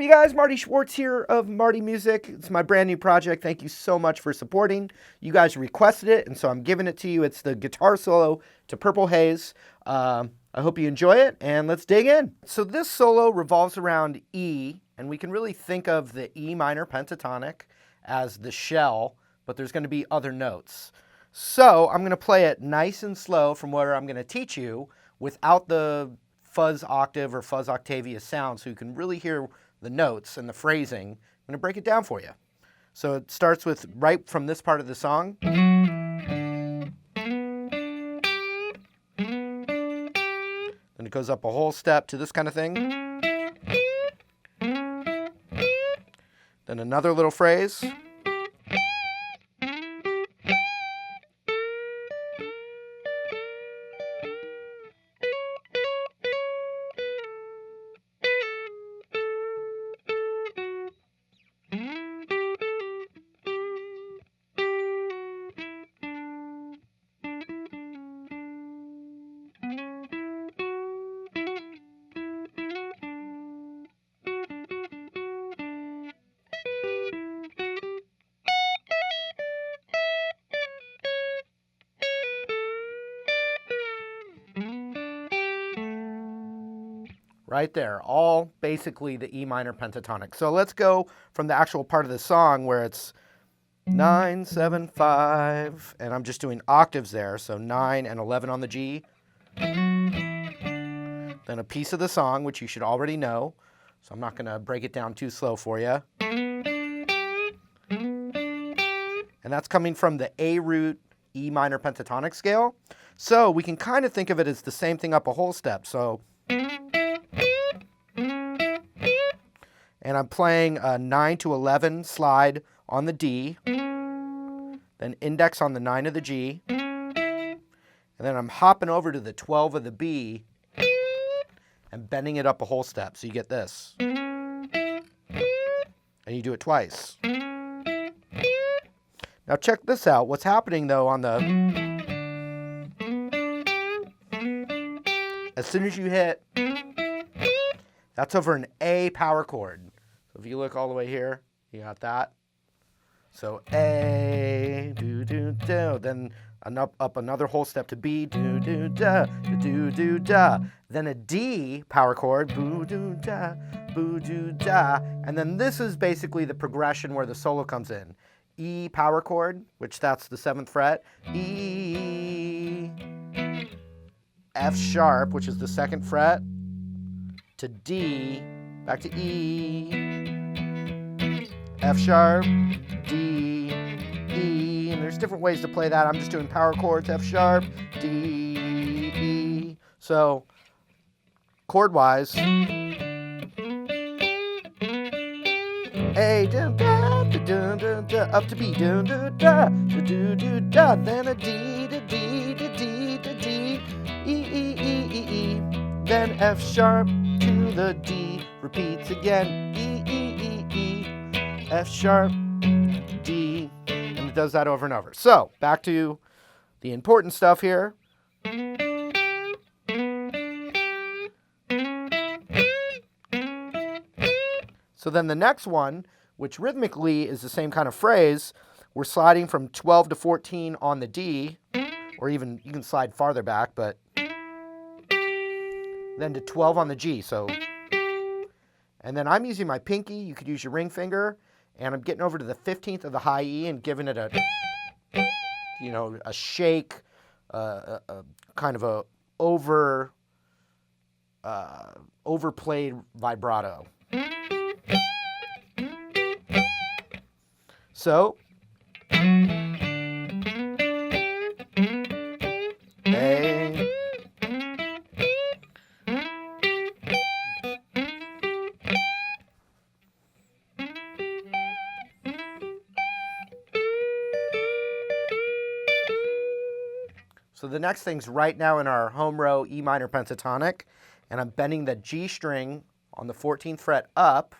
guys, Marty Schwartz here of Marty Music. It's my brand new project. Thank you so much for supporting. You guys requested it, and so I'm giving it to you. It's the guitar solo to Purple Haze. I hope you enjoy it, and let's dig in. So this solo revolves around E, and we can really think of the E minor pentatonic as the shell, but there's going to be other notes. So I'm going to play it nice and slow from where I'm going to teach you without the fuzz octave or fuzz octavius sound, so you can really hear the notes and the phrasing. I'm going to break it down for you. So it starts with right from this part of the song. Then it goes up a whole step to this kind of thing. Then another little phrase. Right there, all basically the E minor pentatonic. So let's go from the actual part of the song where it's 9, 7, 5, and I'm just doing octaves there, so 9 and 11 on the G. Then a piece of the song, which you should already know, so I'm not going to break it down too slow for you. And that's coming from the A root E minor pentatonic scale. So we can kind of think of it as the same thing up a whole step. So, and I'm playing a 9 to 11 slide on the D, then index on the 9 of the G, and then I'm hopping over to the 12 of the B and bending it up a whole step. So you get this. And you do it twice. Now check this out. What's happening though on the... As soon as you hit... That's over an A power chord. So if you look all the way here, you got that. So A, do, do, do. Then up another whole step to B, do, do, da, do, do, da. Then a D power chord, boo, do, da, boo, do, da. And then this is basically the progression where the solo comes in. E power chord, which that's the 7th fret. E, F sharp, which is the 2nd fret. To D, back to E, F sharp, D, E, and there's different ways to play that. I'm just doing power chords, F sharp, D, E. So, chord-wise, A, da, da, da, da, da, da, up to B, da, da, da, da, da, da, da, then a D, da, D, da, D, da, D, E, E, E, E, E, then F sharp to the D, repeats again, E, E, E, E, F sharp, D, and it does that over and over. So, back to the important stuff here. So then the next one, which rhythmically is the same kind of phrase, we're sliding from 12 to 14 on the D, or even you can slide farther back, but then to 12 on the G. So, and then I'm using my pinky. You could use your ring finger, and I'm getting over to the 15th of the high E and giving it a, you know, a shake, kind of a overplayed vibrato. So, A, so the next thing's right now in our home row E minor pentatonic, and I'm bending the G string on the 14th fret up,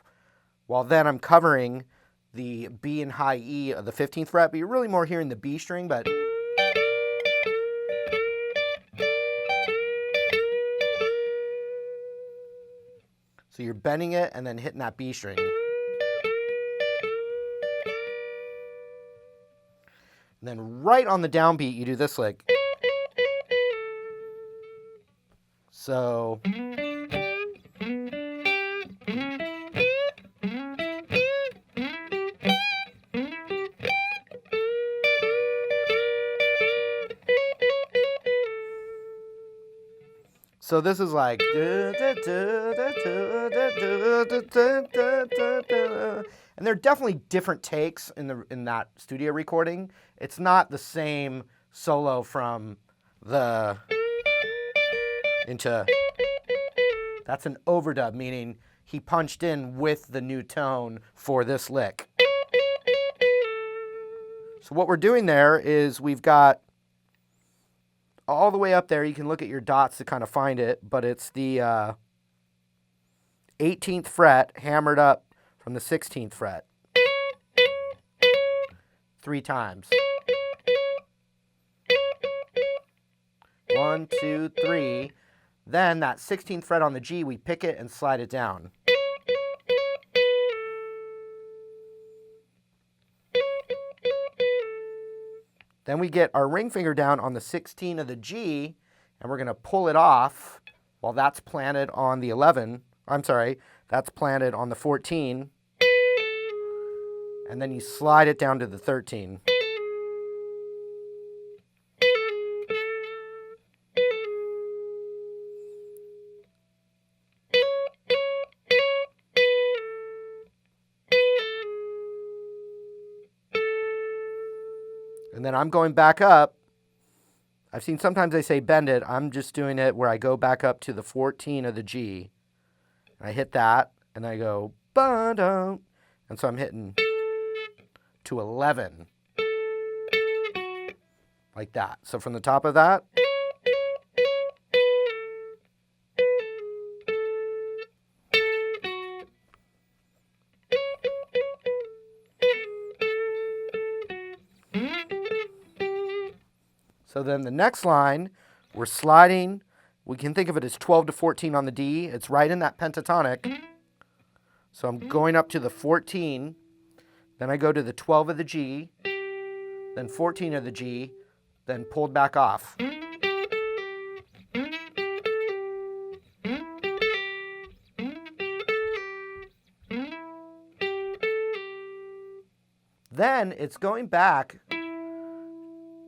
while then I'm covering the B and high E of the 15th fret, but you're really more hearing the B string, but So you're bending it and then hitting that B string. And then right on the downbeat, you do this lick. So this is like, and there are definitely different takes in that studio recording. It's not the same solo from the into. That's an overdub, meaning he punched in with the new tone for this lick. So what we're doing there is we've got all the way up there. You can look at your dots to kind of find it, but it's the 18th fret hammered up from the 16th fret 3 times. 1, 2, 3. Then that 16th fret on the G, we pick it and slide it down. Then we get our ring finger down on the 16 of the G, and we're going to pull it off while that's planted on the 11. I'm sorry, that's planted on the 14. And then you slide it down to the 13. And then I'm going back up. I've seen sometimes they say bend it. I'm just doing it where I go back up to the 14 of the G. And I hit that, and I go, ba-dum. And so I'm hitting to 11. Like that. So from the top of that. So then the next line, we're sliding. We can think of it as 12 to 14 on the D. It's right in that pentatonic. So I'm going up to the 14. Then I go to the 12 of the G. Then 14 of the G. Then pulled back off. Then it's going back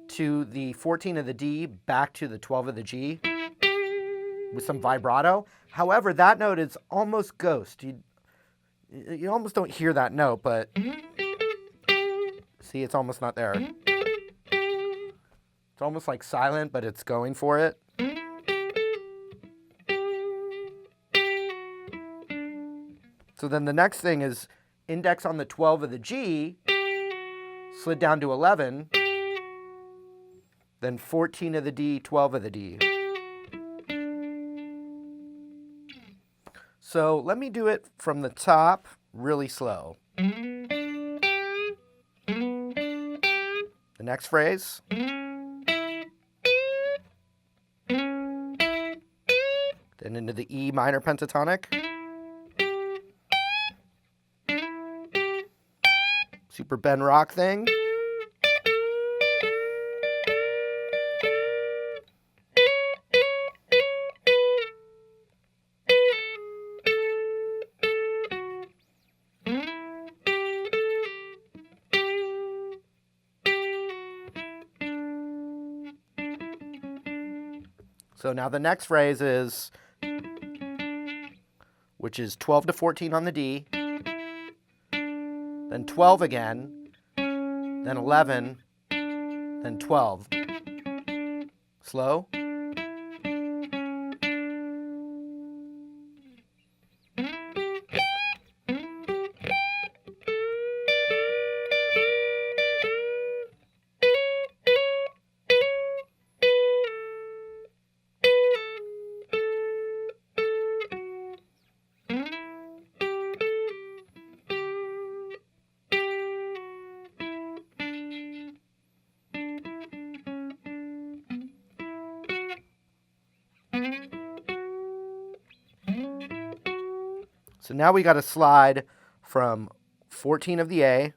to the 14 of the D, back to the 12 of the G with some vibrato. However, that note is almost ghost. You almost don't hear that note, but see, it's almost not there. It's almost like silent, but it's going for it. So then the next thing is index on the 12 of the G, slid down to 11, then 14 of the D, 12 of the D. So let me do it from the top really slow. The next phrase. Then into the E minor pentatonic. Super bend rock thing. So now the next phrase is, which is 12 to 14 on the D, then 12 again, then 11, then 12. Slow. So now we got to slide from 14 of the A.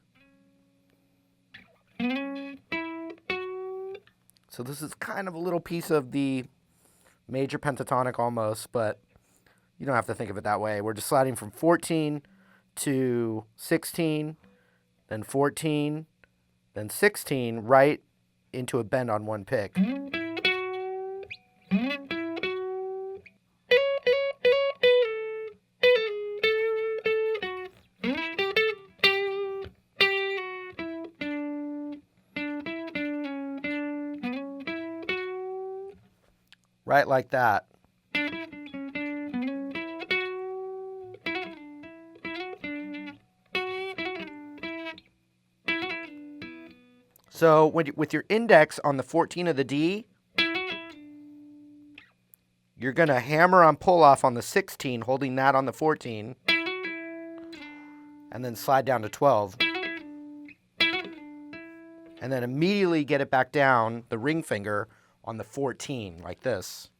So this is kind of a little piece of the major pentatonic almost, but you don't have to think of it that way. We're just sliding from 14 to 16, then 14, then 16, right into a bend on one pick. Right like that. So with your index on the 14 of the D, you're going to hammer on pull off on the 16, holding that on the 14, and then slide down to 12. And then immediately get it back down, the ring finger, on the 14, like this.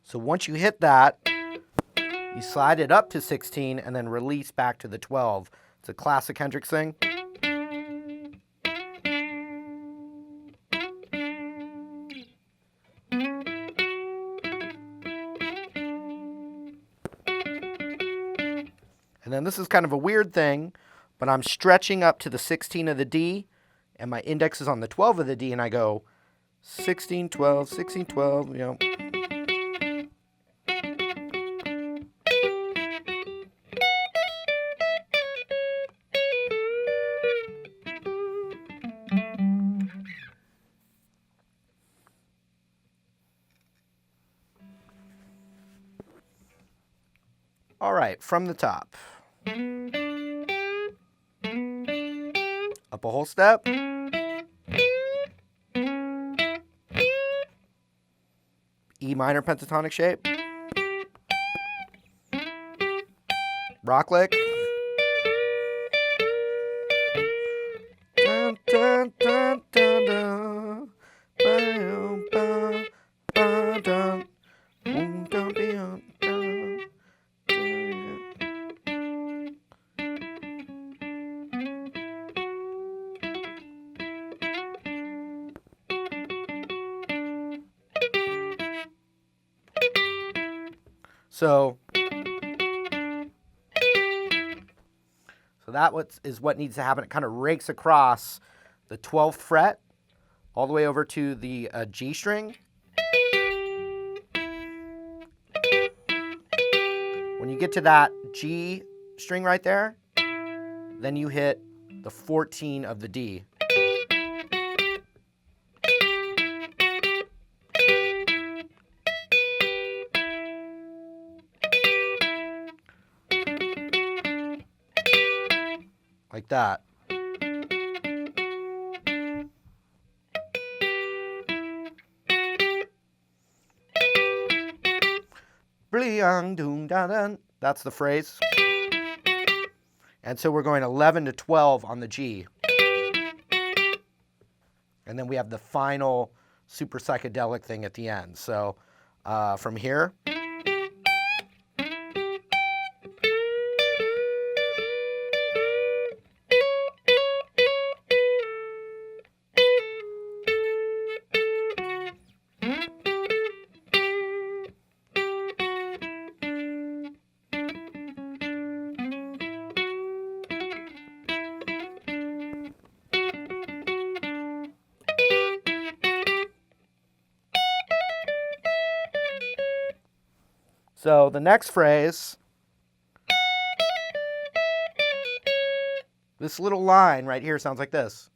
So once you hit that, you slide it up to 16 and then release back to the 12. It's a classic Hendrix thing. And then this is kind of a weird thing, but I'm stretching up to the 16 of the D, and my index is on the 12 of the D, and I go 16, 12, 16, 12, you know. All right, from the top. Up a whole step. E minor pentatonic shape. Rock lick. Dun, dun, dun, dun, dun. Ba-dum, ba, ba-dum. Boom, dum, dum, dum. So that is what needs to happen. It kind of rakes across the 12th fret all the way over to the G string. When you get to that G string right there, then you hit the 14 of the D. Like that. That's the phrase. And so we're going 11 to 12 on the G. And then we have the final super psychedelic thing at the end. So from here. So the next phrase, this little line right here sounds like this.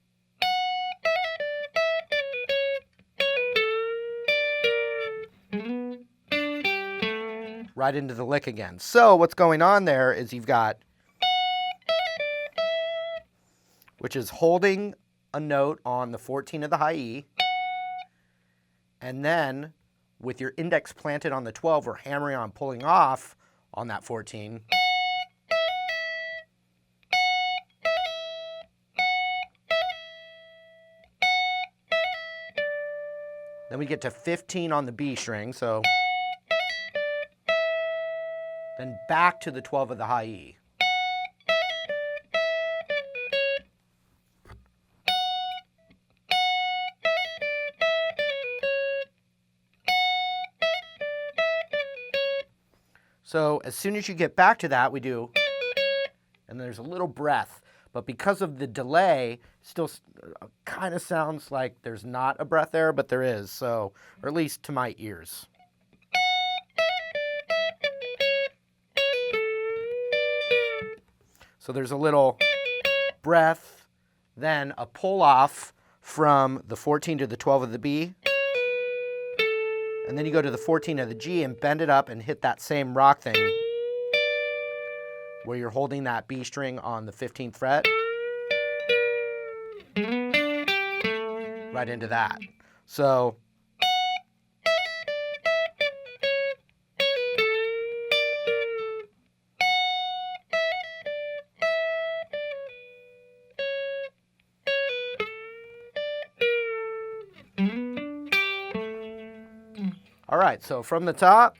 Right into the lick again. So what's going on there is you've got, which is holding a note on the 14 of the high E, and then with your index planted on the 12, we're hammering on pulling off on that 14. Then we get to 15 on the B string, so. Then back to the 12 of the high E. So as soon as you get back to that, we do, and there's a little breath. But because of the delay, still kind of sounds like there's not a breath there, but there is, so, or at least to my ears. So there's a little breath, then a pull off from the 14 to the 12 of the B. And then you go to the 14 of the G and bend it up and hit that same rock thing where you're holding that B string on the 15th fret. Right into that. So. All right, so from the top.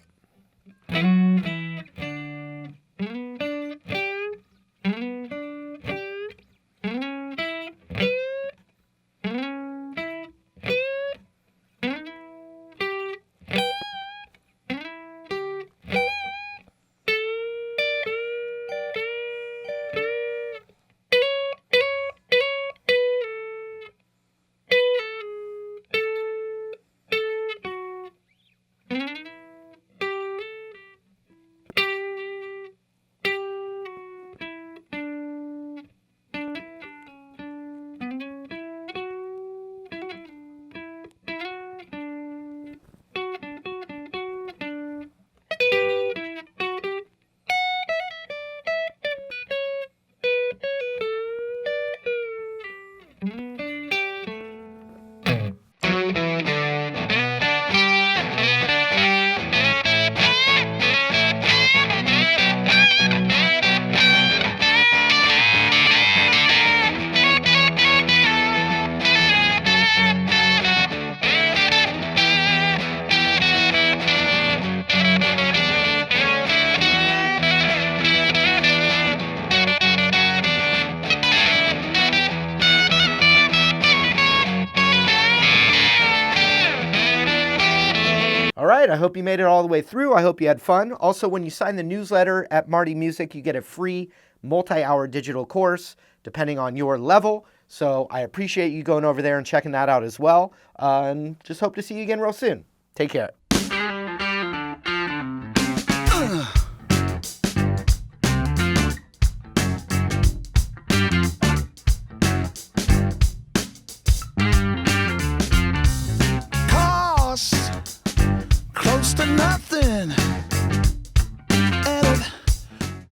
All right, I hope you made it all the way through. I hope you had fun. Also, when you sign the newsletter at Marty Music, you get a free multi-hour digital course depending on your level. So I appreciate you going over there and checking that out as well. And just hope to see you again real soon. Take care.